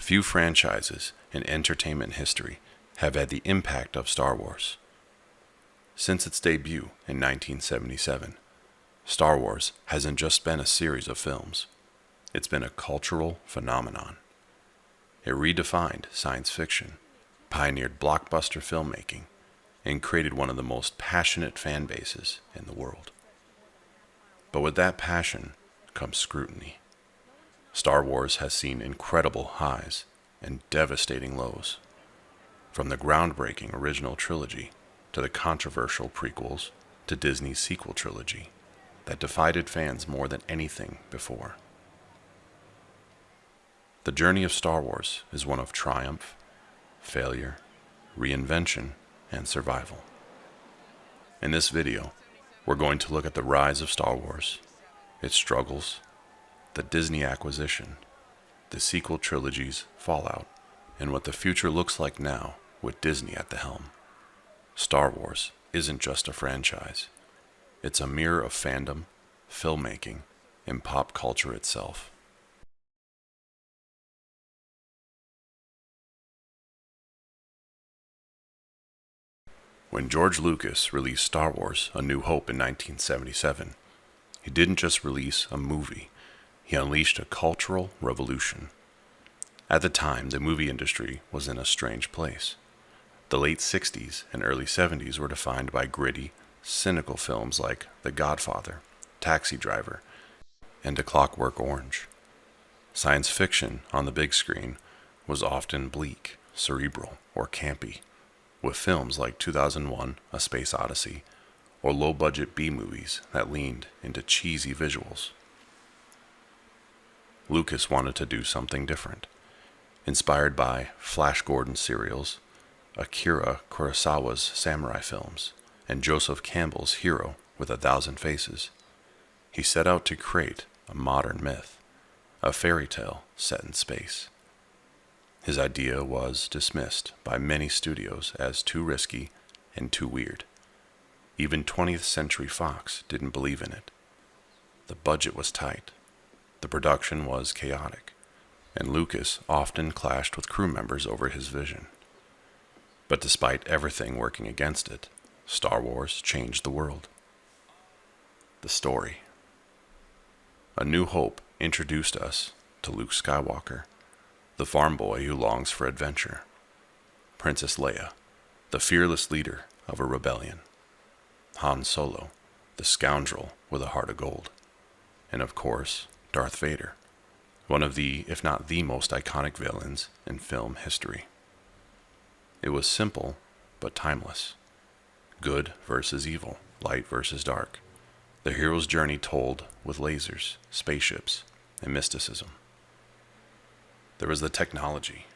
Few franchises in entertainment history have had the impact of Star Wars. Since its debut in 1977, Star Wars hasn't just been a series of films. It's been a cultural phenomenon. It redefined science fiction, pioneered blockbuster filmmaking, and created one of the most passionate fan bases in the world. But with that passion comes scrutiny. Star Wars has seen incredible highs and devastating lows. From the groundbreaking original trilogy to the controversial prequels to Disney's sequel trilogy that divided fans more than anything before. The journey of Star Wars is one of triumph, failure, reinvention, and survival. In this video, we're going to look at the rise of Star Wars, its struggles, the Disney acquisition, the sequel trilogy's fallout, and what the future looks like now with Disney at the helm. Star Wars isn't just a franchise. It's a mirror of fandom, filmmaking, and pop culture itself. When George Lucas released Star Wars: A New Hope in 1977, he didn't just release a movie, he unleashed a cultural revolution. At the time, the movie industry was in a strange place. The late 60s and early 70s were defined by gritty, cynical films like The Godfather, Taxi Driver, and A Clockwork Orange. Science fiction on the big screen was often bleak, cerebral, or campy, with films like 2001: A Space Odyssey or low-budget B-movies that leaned into cheesy visuals. Lucas wanted to do something different. Inspired by Flash Gordon serials, Akira Kurosawa's samurai films, and Joseph Campbell's Hero with 1,000 Faces, he set out to create a modern myth, a fairy tale set in space. His idea was dismissed by many studios as too risky and too weird. Even 20th Century Fox didn't believe in it. The budget was tight, the production was chaotic, and Lucas often clashed with crew members over his vision. But despite everything working against it, Star Wars changed the world. The story. A New Hope introduced us to Luke Skywalker, the farm boy who longs for adventure. Princess Leia, the fearless leader of a rebellion. Han Solo, the scoundrel with a heart of gold. And of course, Darth Vader, one of the, if not the most iconic villains in film history. It was simple, but timeless. Good versus evil, light versus dark. The hero's journey told with lasers, spaceships, and mysticism. There was the technology.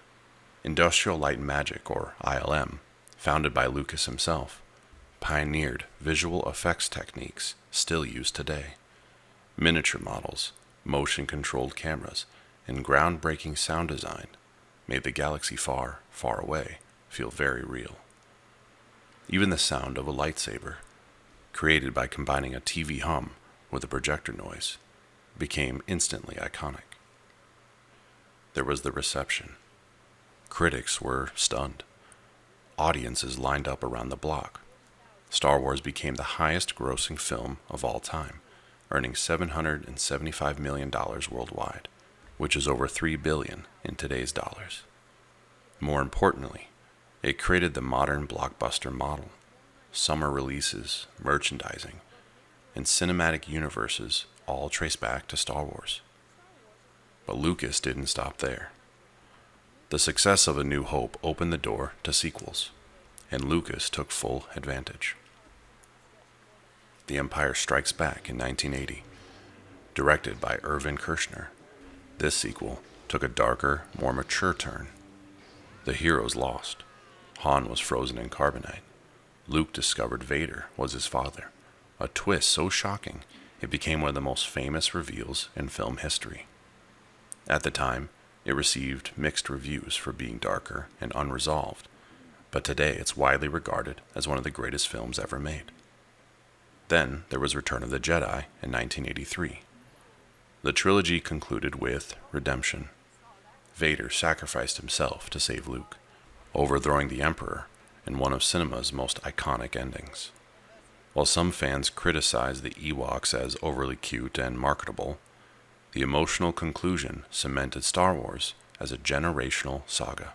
Industrial Light and Magic, or ILM, founded by Lucas himself, pioneered visual effects techniques still used today. Miniature models, motion-controlled cameras, and groundbreaking sound design made the galaxy far, far away feel very real. Even the sound of a lightsaber, created by combining a TV hum with a projector noise, became instantly iconic. There was the reception. Critics were stunned. Audiences lined up around the block. Star Wars became the highest-grossing film of all time, earning $775 million worldwide, which is over $3 billion in today's dollars. More importantly, it created the modern blockbuster model. Summer releases, merchandising, and cinematic universes all trace back to Star Wars. But Lucas didn't stop there. The success of A New Hope opened the door to sequels, and Lucas took full advantage. The Empire Strikes Back in 1980, directed by Irvin Kershner. This sequel took a darker, more mature turn. The heroes lost. Han was frozen in carbonite. Luke discovered Vader was his father, a twist so shocking it became one of the most famous reveals in film history. At the time, it received mixed reviews for being darker and unresolved, but today it's widely regarded as one of the greatest films ever made. Then there was Return of the Jedi in 1983. The trilogy concluded with redemption. Vader sacrificed himself to save Luke, overthrowing the Emperor in one of cinema's most iconic endings. While some fans criticize the Ewoks as overly cute and marketable, the emotional conclusion cemented Star Wars as a generational saga.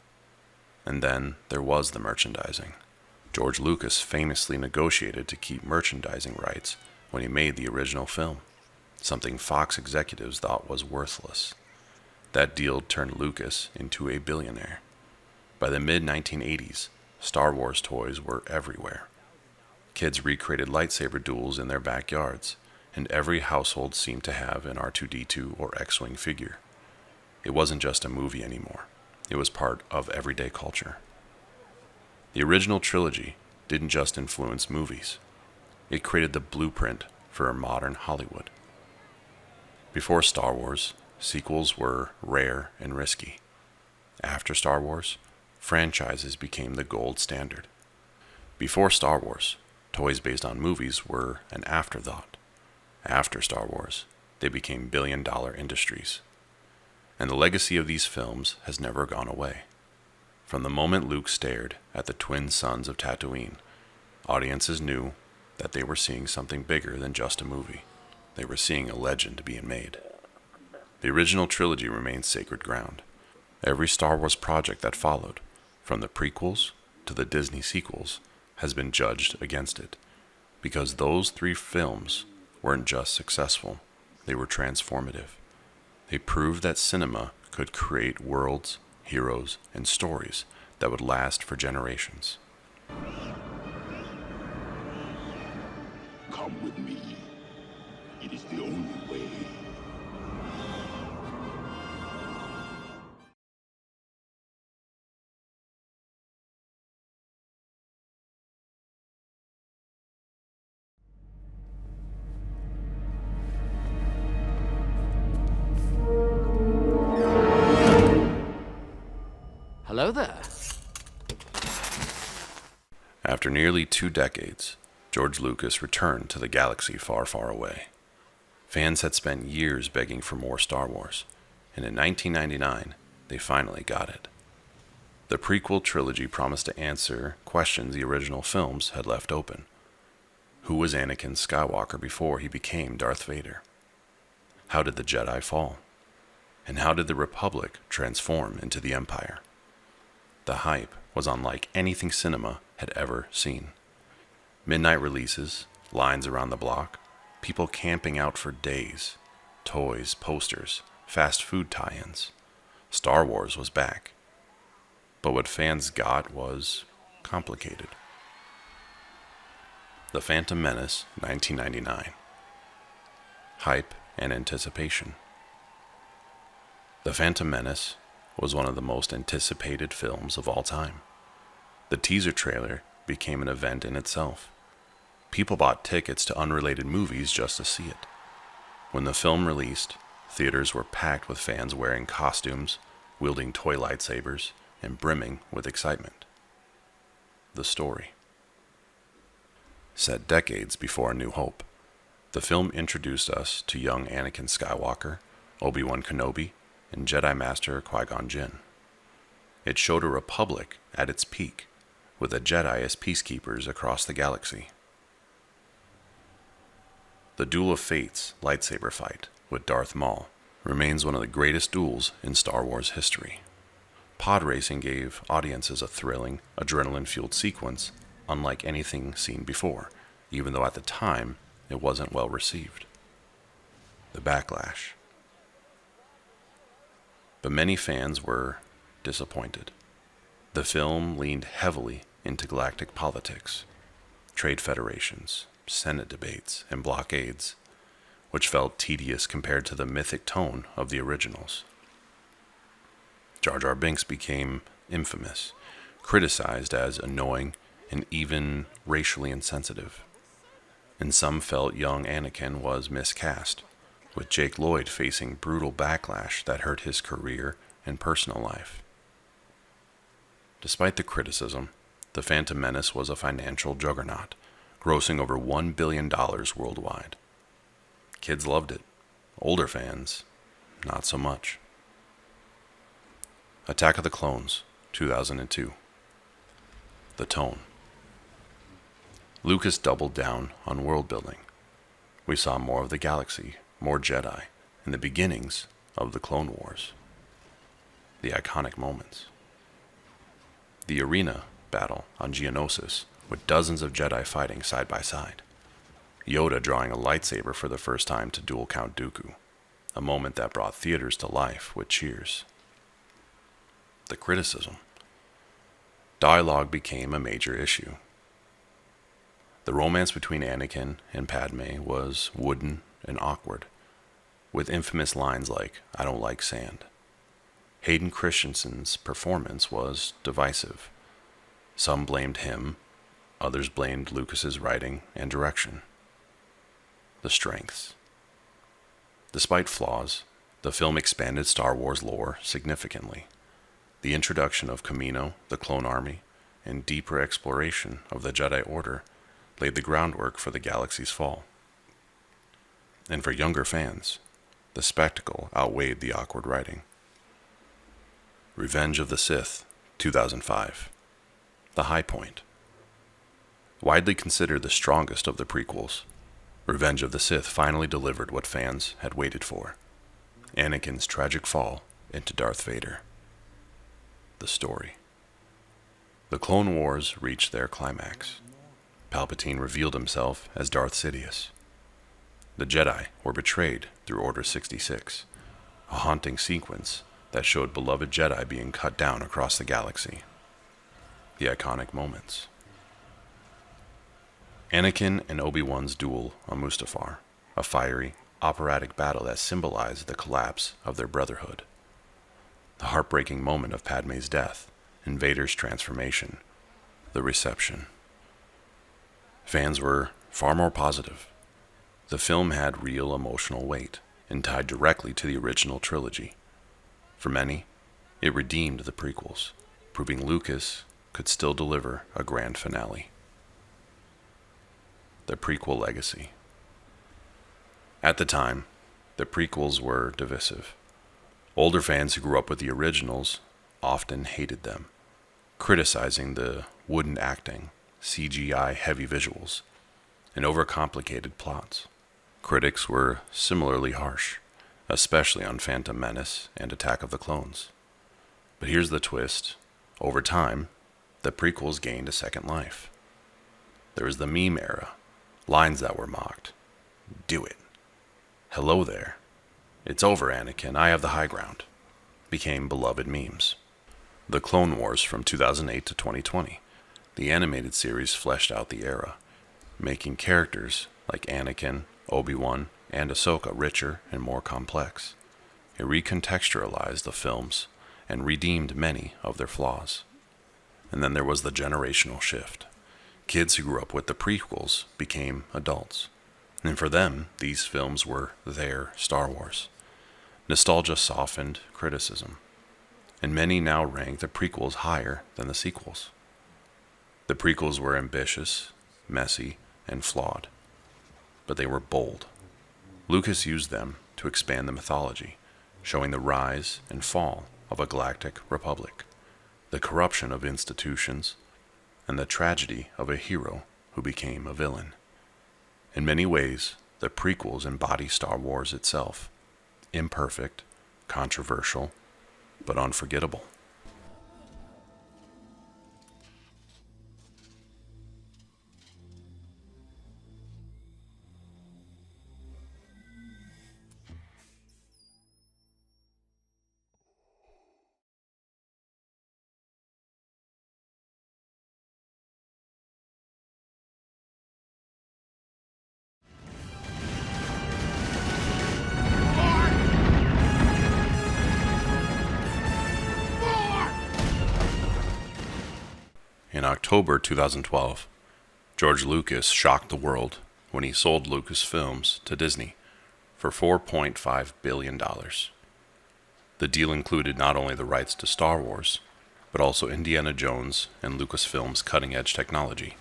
And then there was the merchandising. George Lucas famously negotiated to keep merchandising rights when he made the original film, something Fox executives thought was worthless. That deal turned Lucas into a billionaire. By the mid-1980s, Star Wars toys were everywhere. Kids recreated lightsaber duels in their backyards, and every household seemed to have an R2-D2 or X-Wing figure. It wasn't just a movie anymore. It was part of everyday culture. The original trilogy didn't just influence movies. It created the blueprint for modern Hollywood. Before Star Wars, sequels were rare and risky. After Star Wars, franchises became the gold standard. Before Star Wars, toys based on movies were an afterthought. After Star Wars, they became billion-dollar industries. And the legacy of these films has never gone away. From the moment Luke stared at the twin suns of Tatooine, audiences knew that they were seeing something bigger than just a movie. They were seeing a legend being made. The original trilogy remains sacred ground. Every Star Wars project that followed, from the prequels to the Disney sequels, has been judged against it, because those 3 films weren't just successful, they were transformative. They proved that cinema could create worlds, heroes, and stories that would last for generations. Come with me. It is the only way. Hello there. After nearly 2 decades, George Lucas returned to the galaxy far, far away. Fans had spent years begging for more Star Wars, and in 1999, they finally got it. The prequel trilogy promised to answer questions the original films had left open. Who was Anakin Skywalker before he became Darth Vader? How did the Jedi fall? And how did the Republic transform into the Empire? The hype was unlike anything cinema had ever seen. Midnight releases, lines around the block, people camping out for days, toys, posters, fast food tie-ins. Star Wars was back. But what fans got was complicated. The Phantom Menace, 1999. Hype and anticipation. The Phantom Menace was one of the most anticipated films of all time. The teaser trailer became an event in itself. People bought tickets to unrelated movies just to see it. When the film released, theaters were packed with fans wearing costumes, wielding toy lightsabers, and brimming with excitement. The story. Set decades before A New Hope, the film introduced us to young Anakin Skywalker, Obi-Wan Kenobi, and Jedi Master Qui-Gon Jinn. It showed a republic at its peak, with the Jedi as peacekeepers across the galaxy. The Duel of Fates lightsaber fight with Darth Maul remains one of the greatest duels in Star Wars history. Pod racing gave audiences a thrilling, adrenaline-fueled sequence unlike anything seen before, even though at the time it wasn't well received. The backlash. But many fans were disappointed. The film leaned heavily into galactic politics, trade federations, Senate debates, and blockades, which felt tedious compared to the mythic tone of the originals. Jar Jar Binks became infamous, criticized as annoying and even racially insensitive. And some felt young Anakin was miscast, with Jake Lloyd facing brutal backlash that hurt his career and personal life. Despite the criticism, The Phantom Menace was a financial juggernaut, grossing over $1 billion worldwide. Kids loved it. Older fans, not so much. Attack of the Clones, 2002. The tone. Lucas doubled down on world building. We saw more of the galaxy, more Jedi, and the beginnings of the Clone Wars. The iconic moments. The arena battle on Geonosis, with dozens of Jedi fighting side by side. Yoda drawing a lightsaber for the first time to duel Count Dooku, a moment that brought theaters to life with cheers. The criticism. Dialogue became a major issue. The romance between Anakin and Padme was wooden and awkward, with infamous lines like, "I don't like sand." Hayden Christensen's performance was divisive. Some blamed him, others blamed Lucas's writing and direction. The strengths. Despite flaws, the film expanded Star Wars lore significantly. The introduction of Kamino, the Clone Army, and deeper exploration of the Jedi Order laid the groundwork for the galaxy's fall. And for younger fans, the spectacle outweighed the awkward writing. Revenge of the Sith, 2005. The high point. Widely considered the strongest of the prequels, Revenge of the Sith finally delivered what fans had waited for: Anakin's tragic fall into Darth Vader. The story. The Clone Wars reached their climax. Palpatine revealed himself as Darth Sidious. The Jedi were betrayed through Order 66, a haunting sequence that showed beloved Jedi being cut down across the galaxy. The iconic moments. Anakin and Obi-Wan's duel on Mustafar, a fiery, operatic battle that symbolized the collapse of their brotherhood. The heartbreaking moment of Padme's death and Vader's transformation. The reception. Fans were far more positive. The film had real emotional weight and tied directly to the original trilogy. For many, it redeemed the prequels, proving Lucas could still deliver a grand finale. The prequel legacy. At the time, the prequels were divisive. Older fans who grew up with the originals often hated them, criticizing the wooden acting, CGI-heavy visuals, and overcomplicated plots. Critics were similarly harsh, especially on Phantom Menace and Attack of the Clones. But here's the twist. Over time, the prequels gained a second life. There was the meme era, lines that were mocked. "Do it." "Hello there." "It's over, Anakin, I have the high ground," became beloved memes. The Clone Wars from 2008 to 2020. The animated series fleshed out the era, making characters like Anakin, Obi-Wan, and Ahsoka richer and more complex. It recontextualized the films and redeemed many of their flaws. And then there was the generational shift. Kids who grew up with the prequels became adults. And for them, these films were their Star Wars. Nostalgia softened criticism, and many now rank the prequels higher than the sequels. The prequels were ambitious, messy, and flawed, but they were bold. Lucas used them to expand the mythology, showing the rise and fall of a galactic republic, the corruption of institutions, and the tragedy of a hero who became a villain. In many ways, the prequels embody Star Wars itself, imperfect, controversial, but unforgettable. In October 2012, George Lucas shocked the world when he sold Lucasfilms to Disney for $4.5 billion. The deal included not only the rights to Star Wars, but also Indiana Jones and Lucasfilm's cutting-edge technology,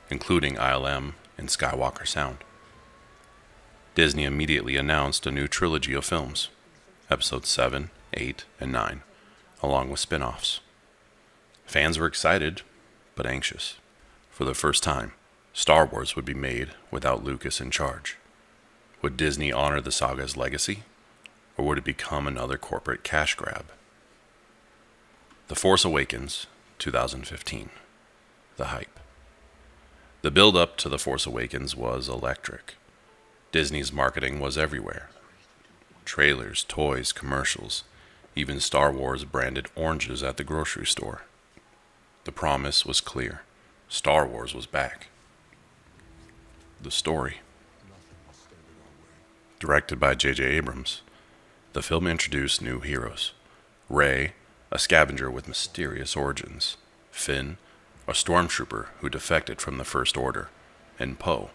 including ILM and Skywalker Sound. Disney immediately announced a new trilogy of films, Episodes 7, 8, and 9, along with spin-offs. Fans were excited, but anxious. For the first time, Star Wars would be made without Lucas in charge. Would Disney honor the saga's legacy, or would it become another corporate cash grab? The Force Awakens, 2015. The hype. The build-up to The Force Awakens was electric. Disney's marketing was everywhere. Trailers, toys, commercials, even Star Wars branded oranges at the grocery store. The promise was clear. Star Wars was back. The story. Directed by J.J. Abrams, the film introduced new heroes. Rey, a scavenger with mysterious origins. Finn, a stormtrooper who defected from the First Order. And Poe,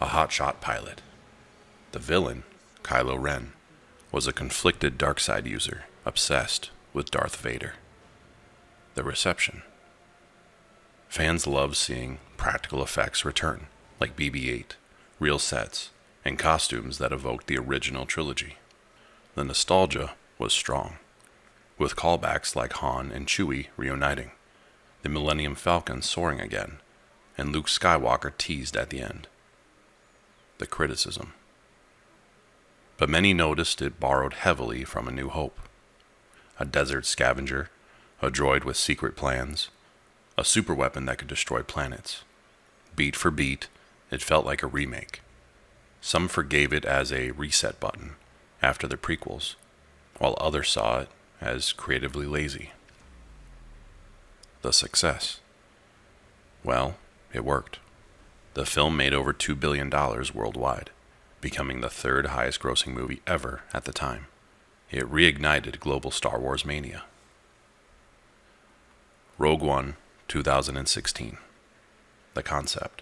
a hotshot pilot. The villain, Kylo Ren, was a conflicted dark-side user, obsessed with Darth Vader. The reception. Fans loved seeing practical effects return, like BB-8, real sets, and costumes that evoked the original trilogy. The nostalgia was strong, with callbacks like Han and Chewie reuniting, the Millennium Falcon soaring again, and Luke Skywalker teased at the end. The criticism. But many noticed it borrowed heavily from A New Hope. A desert scavenger, a droid with secret plans, a superweapon that could destroy planets. Beat for beat, it felt like a remake. Some forgave it as a reset button after the prequels, while others saw it as creatively lazy. The success. Well, it worked. The film made over $2 billion worldwide, becoming the third highest grossing movie ever at the time. It reignited global Star Wars mania. Rogue One, 2016. The concept.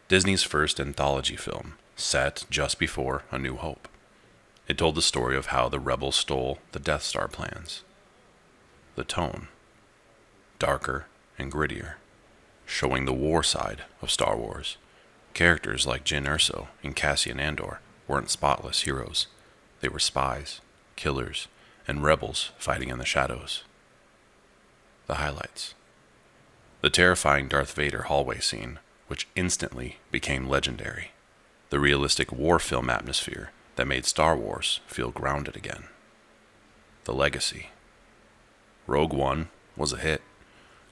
Disney's first anthology film, set just before A New Hope. It told the story of how the rebels stole the Death Star plans. The tone. Darker and grittier, showing the war side of Star Wars. Characters like Jyn Erso and Cassian Andor weren't spotless heroes. They were spies, killers, and rebels fighting in the shadows. The highlights. The terrifying Darth Vader hallway scene, which instantly became legendary. The realistic war film atmosphere that made Star Wars feel grounded again. The legacy. Rogue One was a hit,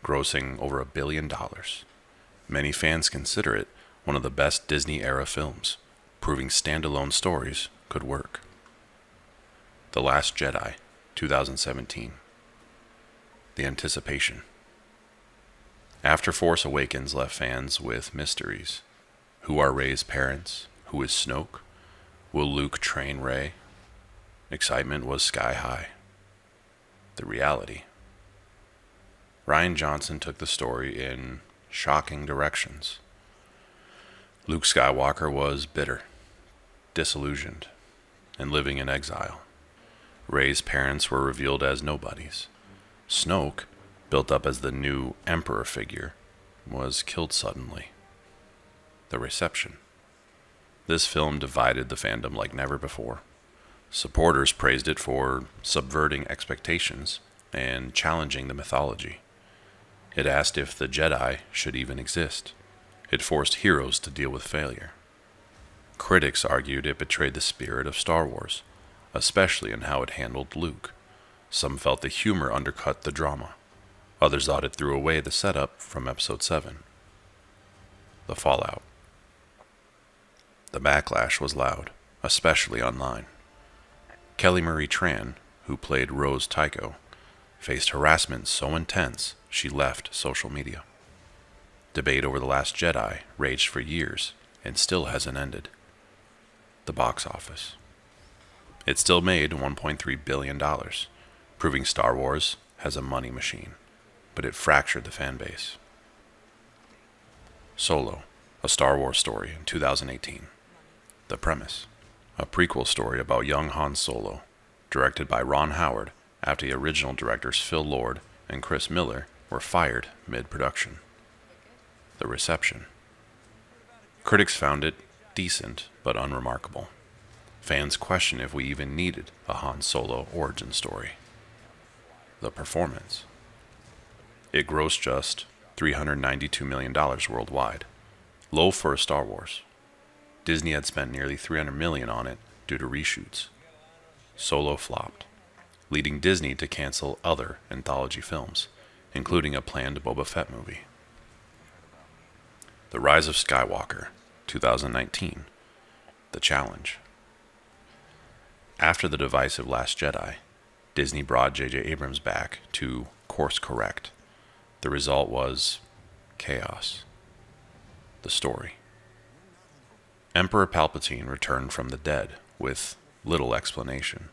grossing over $1 billion. Many fans consider it one of the best Disney-era films, proving standalone stories could work. The Last Jedi, 2017. The anticipation. After Force Awakens left fans with mysteries. Who are Rey's parents? Who is Snoke? Will Luke train Rey? Excitement was sky high. The reality. Rian Johnson took the story in shocking directions. Luke Skywalker was bitter, disillusioned, and living in exile. Rey's parents were revealed as nobodies. Snoke, built up as the new emperor figure, was killed suddenly. The reception. This film divided the fandom like never before. Supporters praised it for subverting expectations and challenging the mythology. It asked if the Jedi should even exist. It forced heroes to deal with failure. Critics argued it betrayed the spirit of Star Wars, especially in how it handled Luke. Some felt the humor undercut the drama. Others thought it threw away the setup from Episode 7. The fallout. The backlash was loud, especially online. Kelly Marie Tran, who played Rose Tycho, faced harassment so intense she left social media. Debate over The Last Jedi raged for years and still hasn't ended. The box office. It still made $1.3 billion, proving Star Wars has a money machine, but it fractured the fan base. Solo, a Star Wars story in 2018. The premise. A prequel story about young Han Solo, directed by Ron Howard after the original directors Phil Lord and Chris Miller were fired mid-production. The reception. Critics found it decent but unremarkable. Fans question if we even needed a Han Solo origin story. the performance. It grossed just $392 million worldwide, low for a Star Wars. Disney had spent nearly $300 million on it due to reshoots. Solo flopped, leading Disney to cancel other anthology films, including a planned Boba Fett movie. The Rise of Skywalker, 2019, The Challenge. After the divisive Last Jedi, Disney brought J.J. Abrams back to course correct. The result was chaos. The story. Emperor Palpatine returned from the dead with little explanation.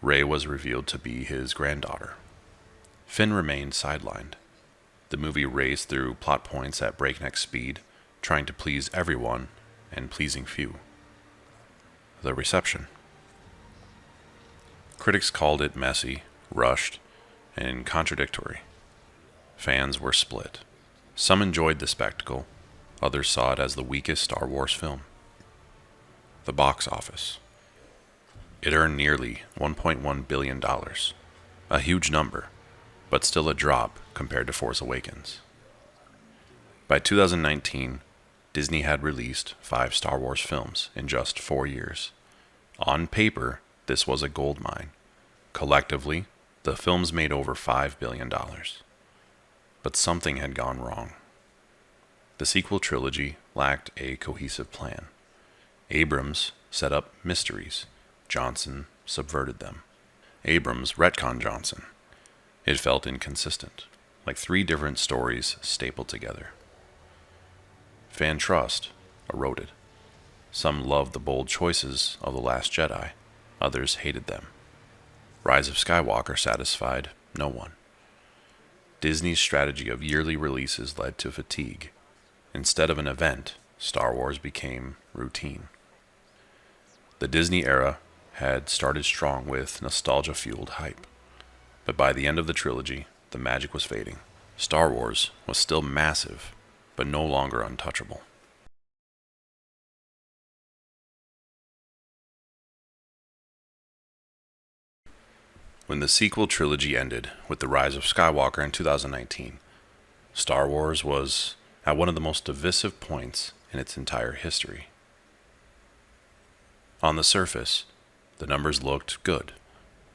Rey was revealed to be his granddaughter. Finn remained sidelined. The movie raced through plot points at breakneck speed, trying to please everyone and pleasing few. The reception. Critics called it messy, rushed, and contradictory. Fans were split. Some enjoyed the spectacle, others saw it as the weakest Star Wars film. The box office. It earned nearly $1.1 billion, a huge number, but still a drop compared to Force Awakens. By 2019, Disney had released 5 Star Wars films in just 4 years. On paper, this was a gold mine. Collectively, the films made over $5 billion. But something had gone wrong. The sequel trilogy lacked a cohesive plan. Abrams set up mysteries. Johnson subverted them. Abrams retconned Johnson. It felt inconsistent, like 3 different stories stapled together. Fan trust eroded. Some loved the bold choices of The Last Jedi, others hated them. Rise of Skywalker satisfied no one. Disney's strategy of yearly releases led to fatigue. Instead of an event, Star Wars became routine. The Disney era had started strong with nostalgia-fueled hype. But by the end of the trilogy, the magic was fading. Star Wars was still massive, but no longer untouchable. When the sequel trilogy ended with The Rise of Skywalker in 2019, Star Wars was at one of the most divisive points in its entire history. On the surface, the numbers looked good.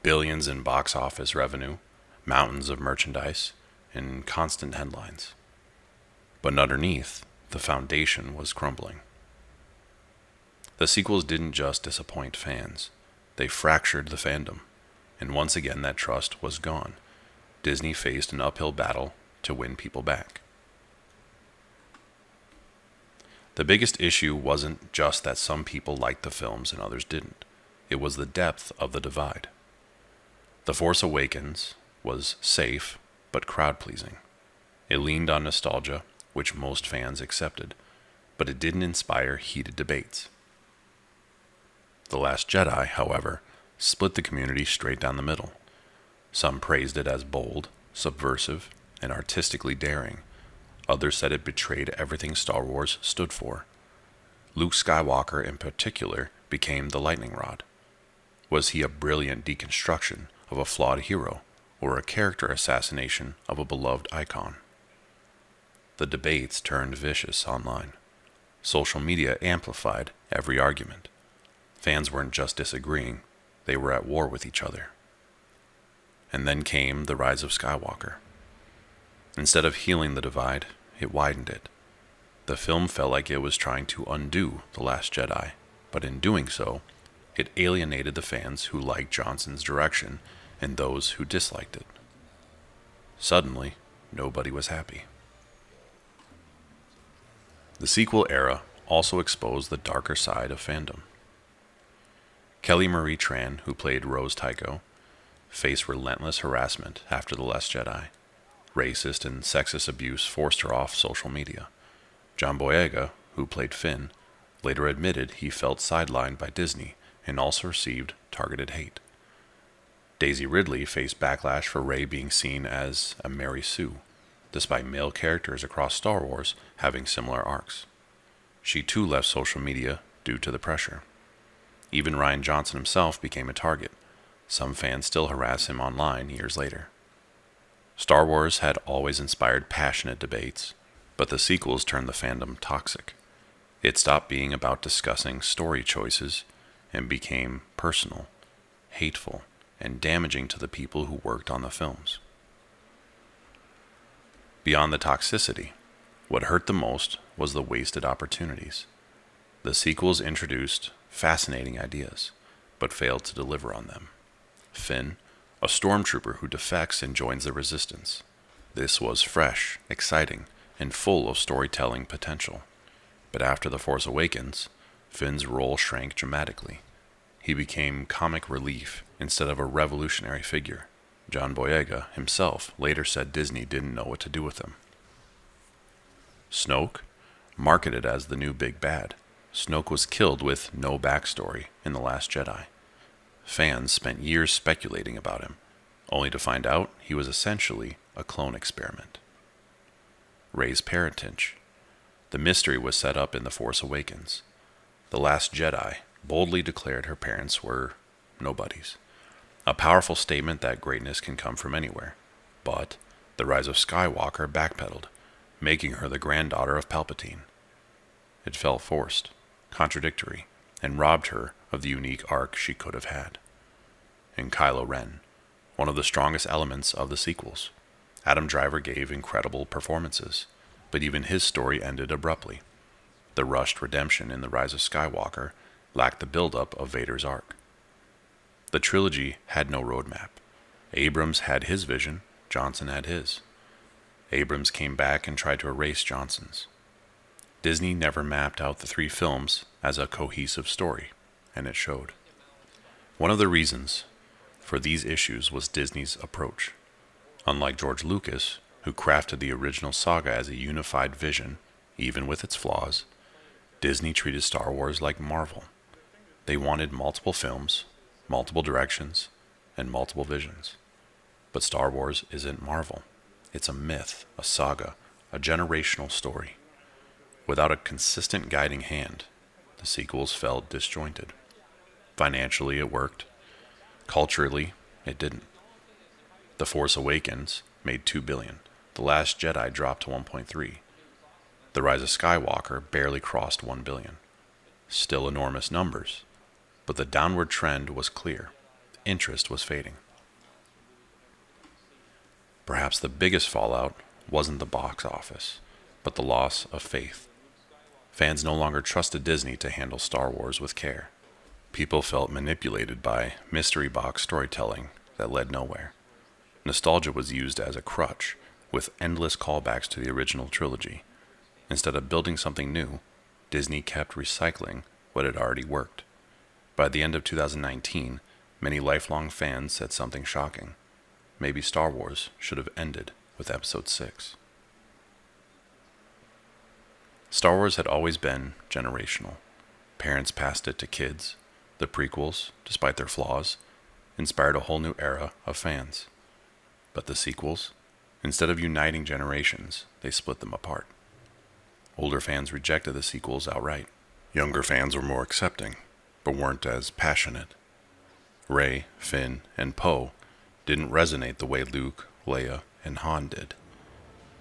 Billions in box office revenue, mountains of merchandise, and constant headlines. But underneath, the foundation was crumbling. The sequels didn't just disappoint fans, they fractured the fandom, and once again that trust was gone. Disney faced an uphill battle to win people back. The biggest issue wasn't just that some people liked the films and others didn't. It was the depth of the divide. The Force Awakens was safe, but crowd-pleasing. It leaned on nostalgia, which most fans accepted, but it didn't inspire heated debates. The Last Jedi, however, split the community straight down the middle. Some praised it as bold, subversive, and artistically daring. Others said it betrayed everything Star Wars stood for. Luke Skywalker, in particular, became the lightning rod. Was he a brilliant deconstruction of a flawed hero, or a character assassination of a beloved icon? The debates turned vicious online. Social media amplified every argument. Fans weren't just disagreeing, they were at war with each other. And then came The Rise of Skywalker. Instead of healing the divide, it widened it. The film felt like it was trying to undo The Last Jedi, but in doing so, it alienated the fans who liked Johnson's direction and those who disliked it. Suddenly, nobody was happy. The sequel era also exposed the darker side of fandom. Kelly Marie Tran, who played Rose Tycho, faced relentless harassment after The Last Jedi. Racist and sexist abuse forced her off social media. John Boyega, who played Finn, later admitted he felt sidelined by Disney and also received targeted hate. Daisy Ridley faced backlash for Rey being seen as a Mary Sue, despite male characters across Star Wars having similar arcs. She too left social media due to the pressure. Even Rian Johnson himself became a target. Some fans still harass him online years later. Star Wars had always inspired passionate debates, but the sequels turned the fandom toxic. It stopped being about discussing story choices and became personal, hateful, and damaging to the people who worked on the films. Beyond the toxicity, what hurt the most was the wasted opportunities. The sequels introduced fascinating ideas, but failed to deliver on them. Finn, a stormtrooper who defects and joins the Resistance. This was fresh, exciting, and full of storytelling potential. But after The Force Awakens, Finn's role shrank dramatically. He became comic relief instead of a revolutionary figure. John Boyega himself later said Disney didn't know what to do with him. Snoke, marketed as the new big bad, Snoke was killed with no backstory in The Last Jedi. Fans spent years speculating about him, only to find out he was essentially a clone experiment. Rey's parentage. The mystery was set up in The Force Awakens. The Last Jedi boldly declared her parents were nobodies. A powerful statement that greatness can come from anywhere. But The Rise of Skywalker backpedaled, making her the granddaughter of Palpatine. It felt forced, contradictory, and robbed her of the unique arc she could have had. And Kylo Ren, one of the strongest elements of the sequels. Adam Driver gave incredible performances, but even his story ended abruptly. The rushed redemption in The Rise of Skywalker lacked the buildup of Vader's arc. The trilogy had no roadmap. Abrams had his vision, Johnson had his. Abrams came back and tried to erase Johnson's. Disney never mapped out the three films as a cohesive story, and it showed. One of the reasons for these issues was Disney's approach. Unlike George Lucas, who crafted the original saga as a unified vision, even with its flaws, Disney treated Star Wars like Marvel. They wanted multiple films, multiple directions, and multiple visions. But Star Wars isn't Marvel. It's a myth, a saga, a generational story. Without a consistent guiding hand, the sequels felt disjointed. Financially, it worked. Culturally, it didn't. The Force Awakens made $2 billion. The Last Jedi dropped to 1.3. The Rise of Skywalker barely crossed 1 billion. Still enormous numbers, but the downward trend was clear. Interest was fading. Perhaps the biggest fallout wasn't the box office, but the loss of faith. Fans no longer trusted Disney to handle Star Wars with care. People felt manipulated by mystery box storytelling that led nowhere. Nostalgia was used as a crutch, with endless callbacks to the original trilogy. Instead of building something new, Disney kept recycling what had already worked. By the end of 2019, many lifelong fans said something shocking. Maybe Star Wars should have ended with Episode 6. Star Wars had always been generational. Parents passed it to kids. The prequels, despite their flaws, inspired a whole new era of fans. But the sequels, instead of uniting generations, they split them apart. Older fans rejected the sequels outright. Younger fans were more accepting, but weren't as passionate. Rey, Finn, and Poe didn't resonate the way Luke, Leia, and Han did.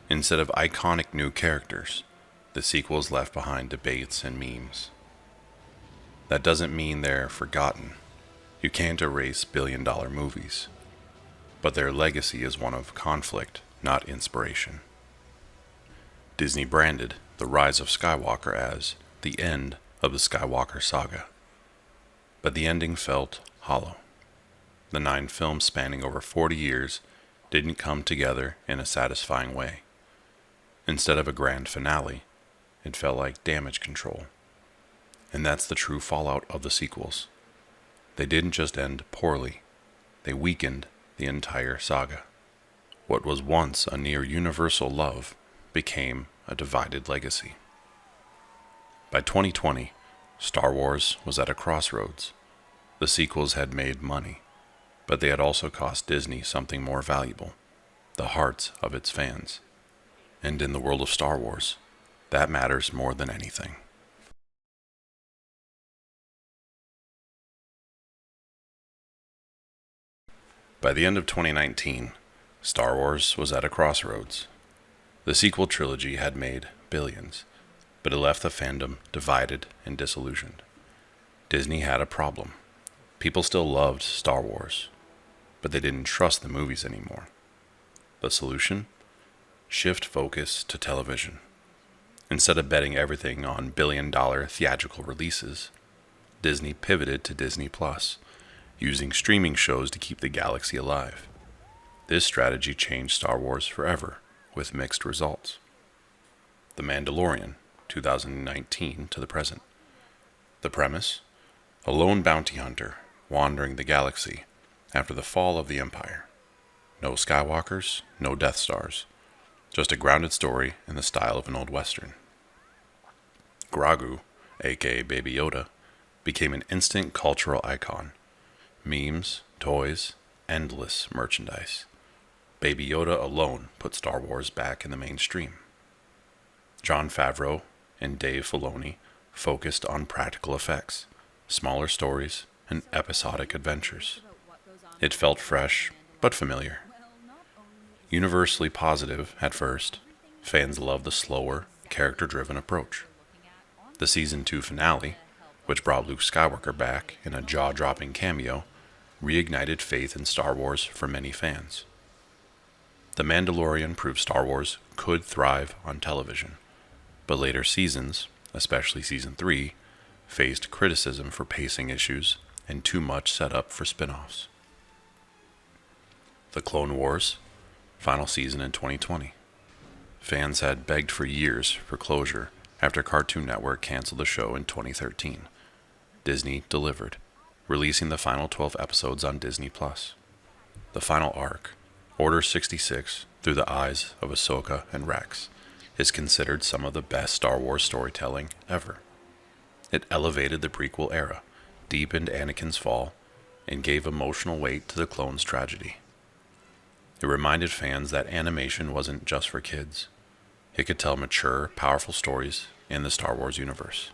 Instead of iconic new characters, the sequels left behind debates and memes. That doesn't mean they're forgotten. You can't erase billion-dollar movies. But their legacy is one of conflict, not inspiration. Disney branded The Rise of Skywalker as the end of the Skywalker saga. But the ending felt hollow. The 9 films spanning over 40 years didn't come together in a satisfying way. Instead of a grand finale, it felt like damage control. And that's the true fallout of the sequels. They didn't just end poorly, they weakened the entire saga. What was once a near universal love became a divided legacy. By 2020, Star Wars was at a crossroads. The sequels had made money, but they had also cost Disney something more valuable, the hearts of its fans. And in the world of Star Wars, that matters more than anything. By the end of 2019, Star Wars was at a crossroads. The sequel trilogy had made billions, but it left the fandom divided and disillusioned. Disney had a problem. People still loved Star Wars, but they didn't trust the movies anymore. The solution? Shift focus to television. Instead of betting everything on billion-dollar theatrical releases, Disney pivoted to Disney Plus, using streaming shows to keep the galaxy alive. This strategy changed Star Wars forever, with mixed results. The Mandalorian, 2019 to the present. The premise? A lone bounty hunter wandering the galaxy after the fall of the Empire. No Skywalkers, no Death Stars. Just a grounded story in the style of an old Western. Grogu, aka Baby Yoda, became an instant cultural icon. Memes, toys, endless merchandise. Baby Yoda alone put Star Wars back in the mainstream. Jon Favreau and Dave Filoni focused on practical effects, smaller stories, and episodic adventures. It felt fresh, but familiar. Universally positive at first, fans loved the slower, character-driven approach. The Season 2 finale, which brought Luke Skywalker back in a jaw-dropping cameo, reignited faith in Star Wars for many fans. The Mandalorian proved Star Wars could thrive on television, but later seasons, especially Season 3, faced criticism for pacing issues and too much setup for spin-offs. The Clone Wars, final season in 2020. Fans had begged for years for closure after Cartoon Network canceled the show in 2013. Disney delivered, releasing the final 12 episodes on Disney+. The final arc, Order 66, through the eyes of Ahsoka and Rex, is considered some of the best Star Wars storytelling ever. It elevated the prequel era, deepened Anakin's fall, and gave emotional weight to the clones' tragedy. It reminded fans that animation wasn't just for kids. It could tell mature, powerful stories in the Star Wars universe.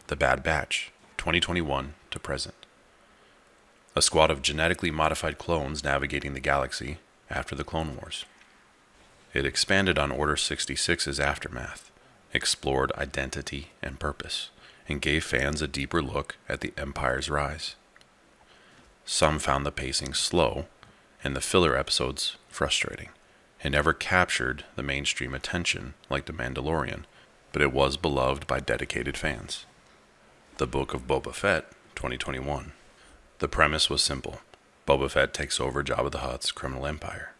The Bad Batch, 2021 to present. A squad of genetically modified clones navigating the galaxy after the Clone Wars. It expanded on Order 66's aftermath, explored identity and purpose, and gave fans a deeper look at the Empire's rise. Some found the pacing slow and the filler episodes frustrating. It never captured the mainstream attention like The Mandalorian, but it was beloved by dedicated fans. The Book of Boba Fett, 2021. The premise was simple. Boba Fett takes over Jabba the Hutt's criminal empire.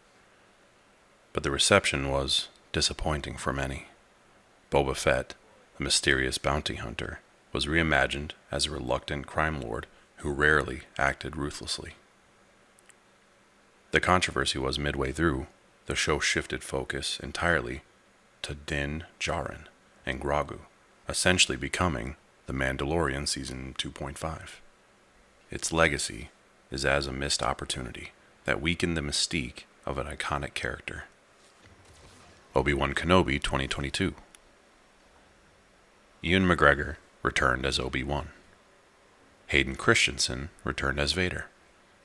But the reception was disappointing for many. Boba Fett, a mysterious bounty hunter, was reimagined as a reluctant crime lord who rarely acted ruthlessly. The controversy was midway through, the show shifted focus entirely to Din Djarin and Grogu, essentially becoming The Mandalorian Season 2.5. Its legacy is as a missed opportunity that weakened the mystique of an iconic character. Obi-Wan Kenobi 2022. Ewan McGregor returned as Obi-Wan. Hayden Christensen returned as Vader.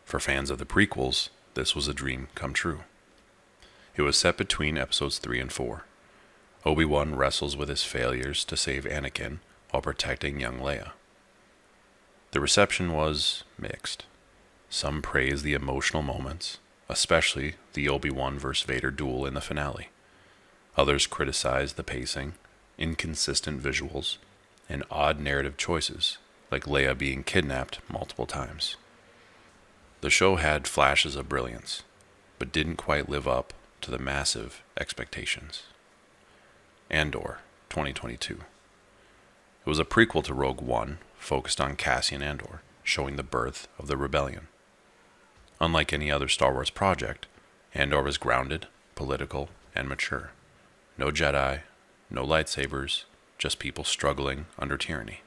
For fans of the prequels, this was a dream come true. It was set between episodes 3 and 4. Obi-Wan wrestles with his failures to save Anakin while protecting young Leia. The reception was mixed. Some praised the emotional moments, especially the Obi-Wan vs. Vader duel in the finale. Others criticized the pacing, inconsistent visuals, and odd narrative choices, like Leia being kidnapped multiple times. The show had flashes of brilliance, but didn't quite live up to the massive expectations. Andor, 2022. It was a prequel to Rogue One, focused on Cassian Andor, showing the birth of the rebellion. Unlike any other Star Wars project, Andor was grounded, political, and mature. No Jedi, no lightsabers, just people struggling under tyranny.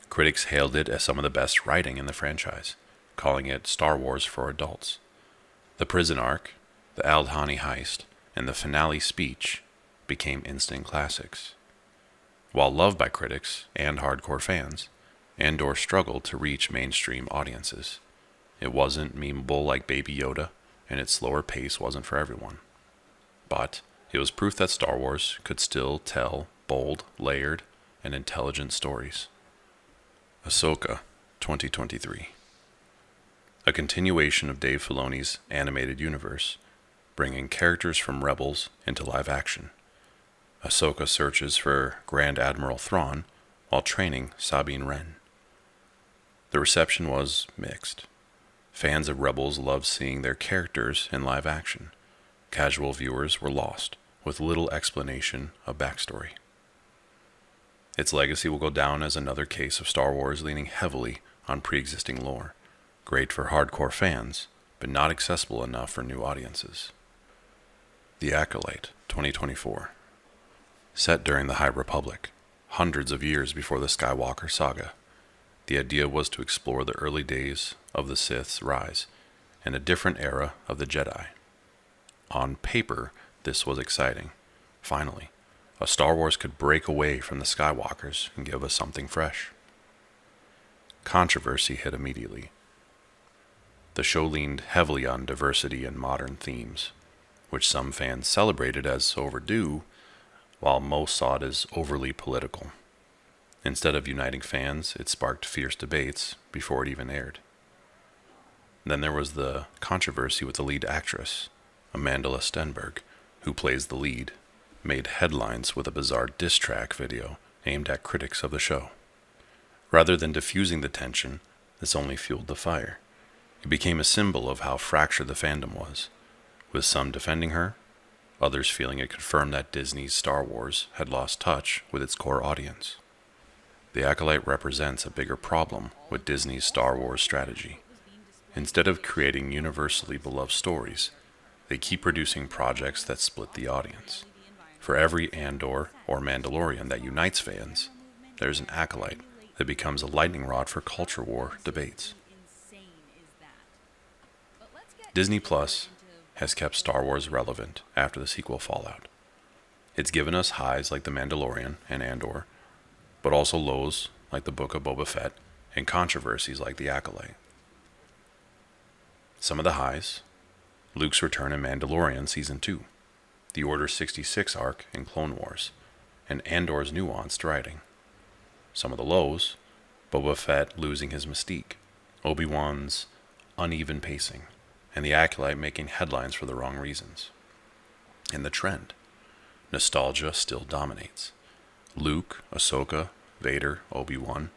Critics hailed it as some of the best writing in the franchise, calling it Star Wars for adults. The prison arc, the Aldhani heist, and the finale speech became instant classics. While loved by critics and hardcore fans, Andor struggled to reach mainstream audiences. It wasn't memeable like Baby Yoda, and its slower pace wasn't for everyone. But it was proof that Star Wars could still tell bold, layered, and intelligent stories. Ahsoka, 2023. A continuation of Dave Filoni's animated universe, bringing characters from Rebels into live action. Ahsoka searches for Grand Admiral Thrawn while training Sabine Wren. The reception was mixed. Fans of Rebels loved seeing their characters in live action. Casual viewers were lost, with little explanation of backstory. Its legacy will go down as another case of Star Wars leaning heavily on pre-existing lore, great for hardcore fans, but not accessible enough for new audiences. The Acolyte, 2024. Set during the High Republic, hundreds of years before the Skywalker saga, the idea was to explore the early days of the Sith's rise and a different era of the Jedi. On paper, this was exciting. Finally, a Star Wars could break away from the Skywalkers and give us something fresh. Controversy hit immediately. The show leaned heavily on diversity and modern themes, which some fans celebrated as overdue, while most saw it as overly political. Instead of uniting fans, it sparked fierce debates before it even aired. Then there was the controversy with the lead actress, Amanda Stenberg, who plays the lead, made headlines with a bizarre diss track video aimed at critics of the show. Rather than diffusing the tension, this only fueled the fire. It became a symbol of how fractured the fandom was, with some defending her, others feeling it confirmed that Disney's Star Wars had lost touch with its core audience. The Acolyte represents a bigger problem with Disney's Star Wars strategy. Instead of creating universally beloved stories, they keep producing projects that split the audience. For every Andor or Mandalorian that unites fans, there's an Acolyte that becomes a lightning rod for culture war debates. Disney Plus has kept Star Wars relevant after the sequel fallout. It's given us highs like The Mandalorian and Andor, but also lows like the Book of Boba Fett and controversies like The Acolyte. Some of the highs: Luke's return in Mandalorian Season 2, the Order 66 arc in Clone Wars, and Andor's nuanced writing. Some of the lows: Boba Fett losing his mystique, Obi-Wan's uneven pacing, and The Acolyte making headlines for the wrong reasons. And the trend: nostalgia still dominates. Luke, Ahsoka, Vader, Obi-Wan,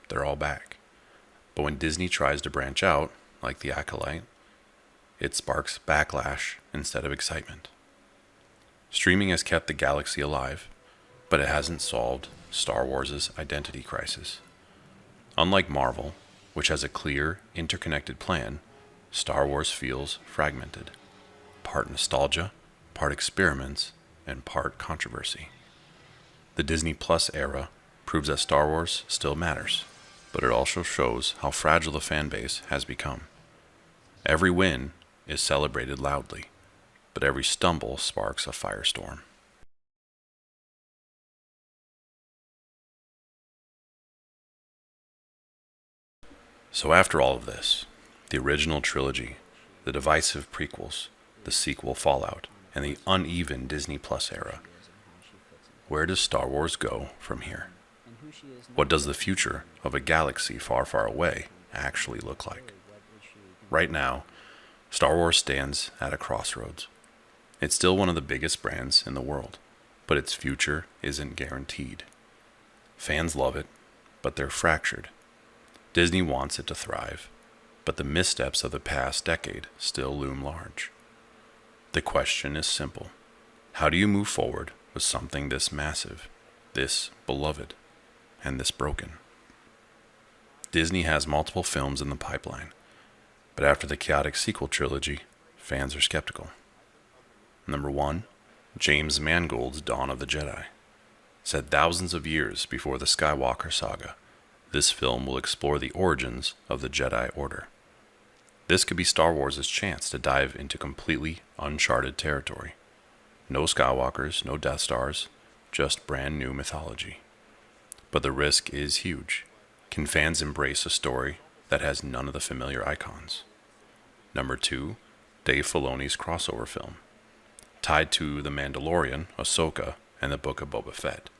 they're all back. But when Disney tries to branch out, like The Acolyte, it sparks backlash instead of excitement. Streaming has kept the galaxy alive, but it hasn't solved Star Wars' identity crisis. Unlike Marvel, which has a clear, interconnected plan, Star Wars feels fragmented. Part nostalgia, part experiments, and part controversy. The Disney Plus era proves that Star Wars still matters, but it also shows how fragile the fan base has become. Every win is celebrated loudly, but every stumble sparks a firestorm. So after all of this, the original trilogy, the divisive prequels, the sequel fallout, and the uneven Disney Plus era, where does Star Wars go from here? What does the future of a galaxy far, far away actually look like? Right now, Star Wars stands at a crossroads. It's still one of the biggest brands in the world, but its future isn't guaranteed. Fans love it, but they're fractured. Disney wants it to thrive, but the missteps of the past decade still loom large. The question is simple. How do you move forward with something this massive, this beloved, and this broken? Disney has multiple films in the pipeline, but after the chaotic sequel trilogy, fans are skeptical. Number 1, James Mangold's Dawn of the Jedi. Set thousands of years before the Skywalker saga, this film will explore the origins of the Jedi Order. This could be Star Wars' chance to dive into completely uncharted territory. No Skywalkers, no Death Stars, just brand new mythology. But the risk is huge. Can fans embrace a story that has none of the familiar icons? Number 2, Dave Filoni's crossover film, tied to The Mandalorian, Ahsoka, and the Book of Boba Fett.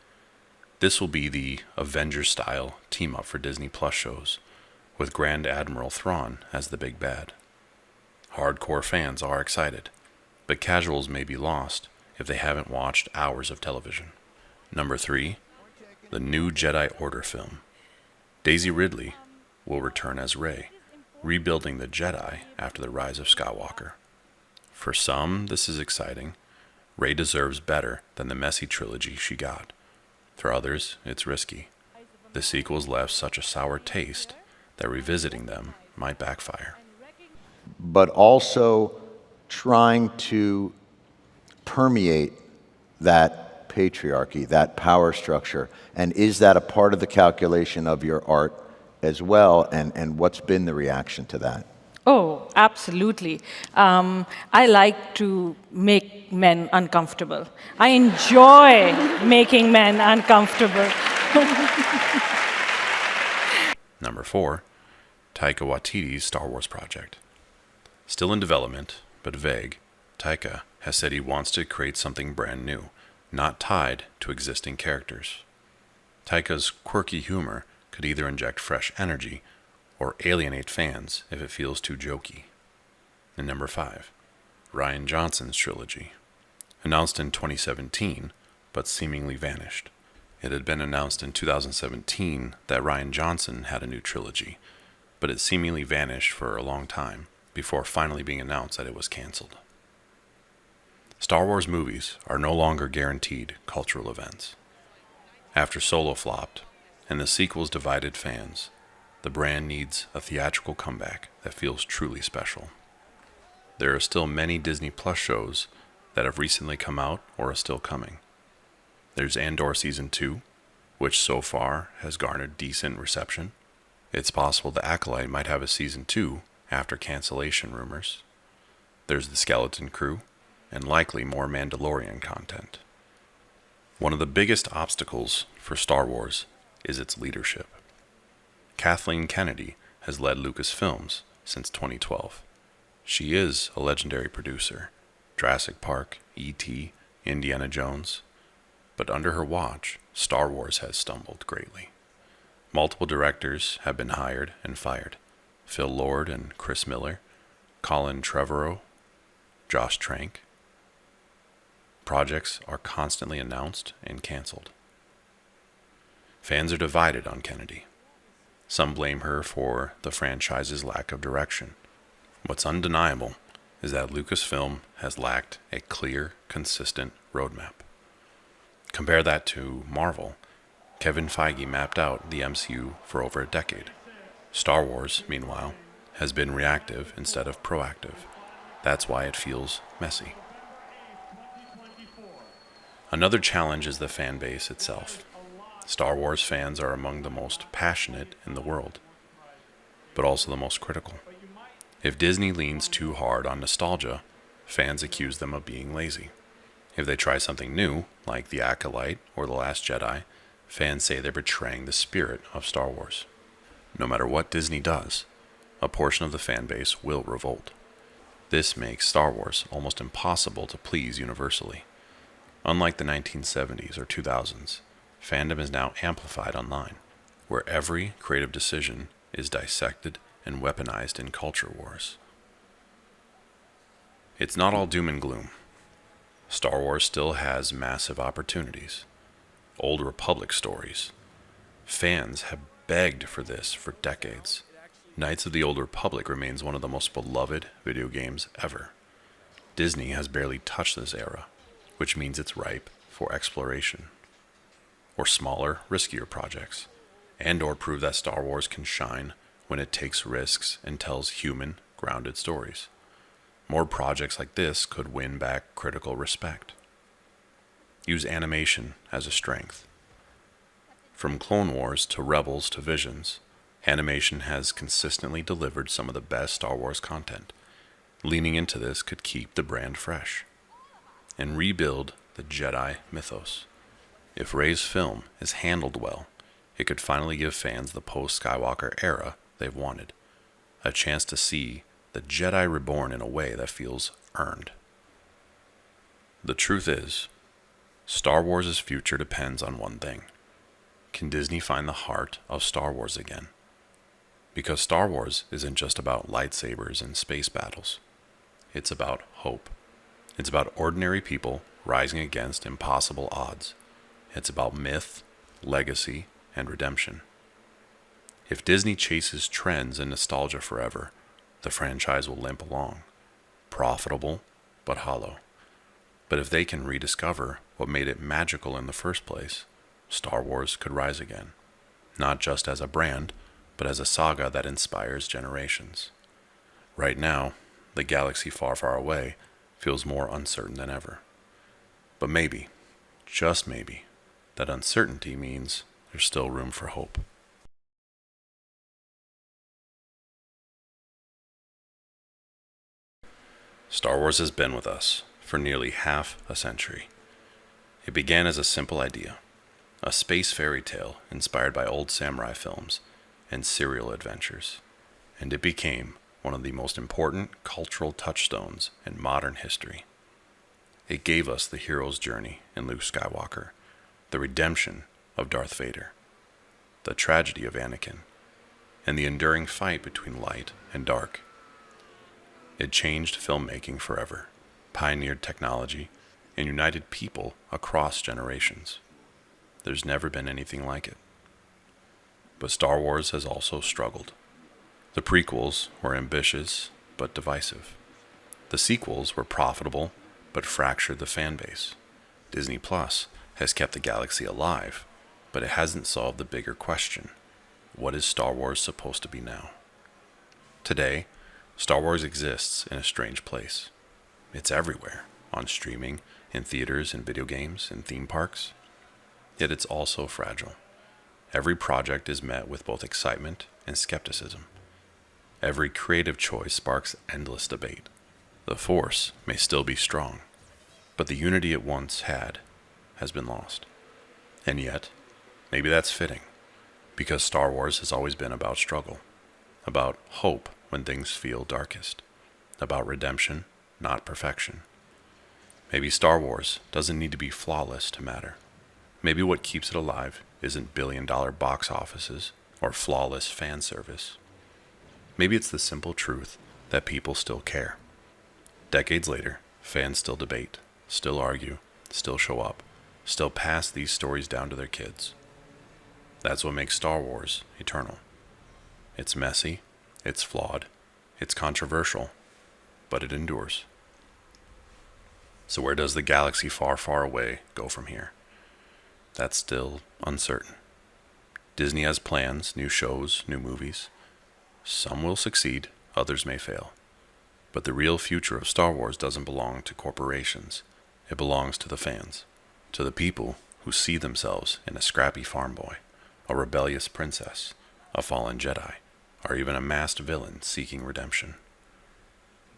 This will be the Avengers-style team-up for Disney Plus shows, with Grand Admiral Thrawn as the big bad. Hardcore fans are excited, but casuals may be lost if they haven't watched hours of television. Number 3, the new Jedi Order film. Daisy Ridley will return as Rey, rebuilding the Jedi after the rise of Skywalker. For some, this is exciting. Rey deserves better than the messy trilogy she got. For others, it's risky. The sequels left such a sour taste that revisiting them might backfire. But also trying to permeate that patriarchy, that power structure. And is that a part of the calculation of your art as well? And what's been the reaction to that? Oh, absolutely. I like to make men uncomfortable. I enjoy making men uncomfortable. Number 4, Taika Waititi's Star Wars project. Still in development, but vague, Taika has said he wants to create something brand new, not tied to existing characters. Taika's quirky humor could either inject fresh energy or alienate fans if it feels too jokey. And number 5, Rian Johnson's trilogy. Announced in 2017, but seemingly vanished. It had been announced in 2017 that Rian Johnson had a new trilogy, but it seemingly vanished for a long time before finally being announced that it was canceled. Star Wars movies are no longer guaranteed cultural events. After Solo flopped and the sequels divided fans, the brand needs a theatrical comeback that feels truly special. There are still many Disney Plus shows that have recently come out or are still coming. There's Andor Season 2, which so far has garnered decent reception. It's possible The Acolyte might have a Season 2 after cancellation rumors. There's The Skeleton Crew, and likely more Mandalorian content. One of the biggest obstacles for Star Wars is its leadership. Kathleen Kennedy has led Lucasfilms since 2012. She is a legendary producer, Jurassic Park, E.T., Indiana Jones. But under her watch, Star Wars has stumbled greatly. Multiple directors have been hired and fired. Phil Lord and Chris Miller, Colin Trevorrow, Josh Trank. Projects are constantly announced and canceled. Fans are divided on Kennedy. Some blame her for the franchise's lack of direction. What's undeniable is that Lucasfilm has lacked a clear, consistent roadmap. Compare that to Marvel. Kevin Feige mapped out the MCU for over a decade. Star Wars, meanwhile, has been reactive instead of proactive. That's why it feels messy. Another challenge is the fan base itself. Star Wars fans are among the most passionate in the world, but also the most critical. If Disney leans too hard on nostalgia, fans accuse them of being lazy. If they try something new, like The Acolyte or The Last Jedi, fans say they're betraying the spirit of Star Wars. No matter what Disney does, a portion of the fan base will revolt. This makes Star Wars almost impossible to please universally. Unlike the 1970s or 2000s, fandom is now amplified online, where every creative decision is dissected and weaponized in culture wars. It's not all doom and gloom. Star Wars still has massive opportunities. Old Republic stories. Fans have begged for this for decades. Knights of the Old Republic remains one of the most beloved video games ever. Disney has barely touched this era, which means it's ripe for exploration. Or smaller, riskier projects. Andor proved that Star Wars can shine when it takes risks and tells human, grounded stories. More projects like this could win back critical respect. Use animation as a strength. From Clone Wars to Rebels to Visions, animation has consistently delivered some of the best Star Wars content. Leaning into this could keep the brand fresh and rebuild the Jedi mythos. If Rey's film is handled well, it could finally give fans the post-Skywalker era they've wanted, a chance to see the Jedi reborn in a way that feels earned. The truth is, Star Wars' future depends on one thing. Can Disney find the heart of Star Wars again? Because Star Wars isn't just about lightsabers and space battles. It's about hope. It's about ordinary people rising against impossible odds. It's about myth, legacy, and redemption. If Disney chases trends and nostalgia forever, the franchise will limp along, profitable but hollow. But if they can rediscover what made it magical in the first place, Star Wars could rise again, not just as a brand, but as a saga that inspires generations. Right now, the galaxy far, far away feels more uncertain than ever. But maybe, just maybe, that uncertainty means there's still room for hope. Star Wars has been with us for nearly half a century. It began as a simple idea, a space fairy tale inspired by old samurai films and serial adventures, and it became one of the most important cultural touchstones in modern history. It gave us the hero's journey in Luke Skywalker, the redemption of Darth Vader, the tragedy of Anakin, and the enduring fight between light and dark. It changed filmmaking forever, pioneered technology, and united people across generations. There's never been anything like it. But Star Wars has also struggled. The prequels were ambitious but divisive. The sequels were profitable but fractured the fan base. Disney Plus has kept the galaxy alive, but it hasn't solved the bigger question: what is Star Wars supposed to be now? Today, Star Wars exists in a strange place. It's everywhere, on streaming, in theaters, in video games, in theme parks. Yet it's also fragile. Every project is met with both excitement and skepticism. Every creative choice sparks endless debate. The Force may still be strong, but the unity it once had has been lost. And yet, maybe that's fitting, because Star Wars has always been about struggle, about hope when things feel darkest, about redemption, not perfection. Maybe Star Wars doesn't need to be flawless to matter. Maybe what keeps it alive isn't billion-dollar box offices or flawless fan service. Maybe it's the simple truth that people still care. Decades later, fans still debate, still argue, still show up, still pass these stories down to their kids. That's what makes Star Wars eternal. It's messy, it's flawed, it's controversial, but it endures. So where does the galaxy far, far away go from here? That's still uncertain. Disney has plans, new shows, new movies. Some will succeed, others may fail. But the real future of Star Wars doesn't belong to corporations. It belongs to the fans, to the people who see themselves in a scrappy farm boy, a rebellious princess, a fallen Jedi, or even a masked villain seeking redemption.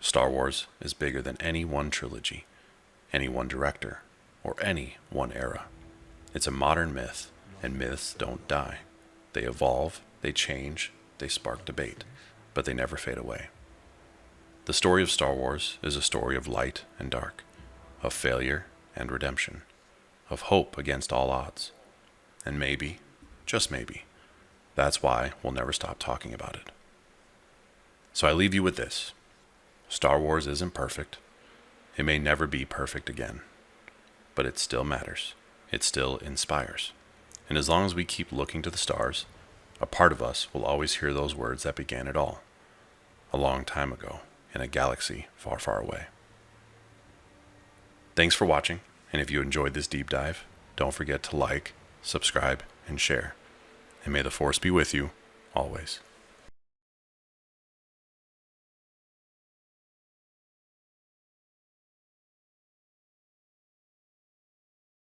Star Wars is bigger than any one trilogy, any one director, or any one era. It's a modern myth, and myths don't die. They evolve, they change, they spark debate, but they never fade away. The story of Star Wars is a story of light and dark, of failure and redemption, of hope against all odds. And maybe, just maybe, that's why we'll never stop talking about it. So I leave you with this. Star Wars isn't perfect. It may never be perfect again, but it still matters. It still inspires. And as long as we keep looking to the stars, a part of us will always hear those words that began it all, a long time ago, in a galaxy far, far away. Thanks for watching, and if you enjoyed this deep dive, don't forget to like, subscribe, and share. And may the Force be with you, always.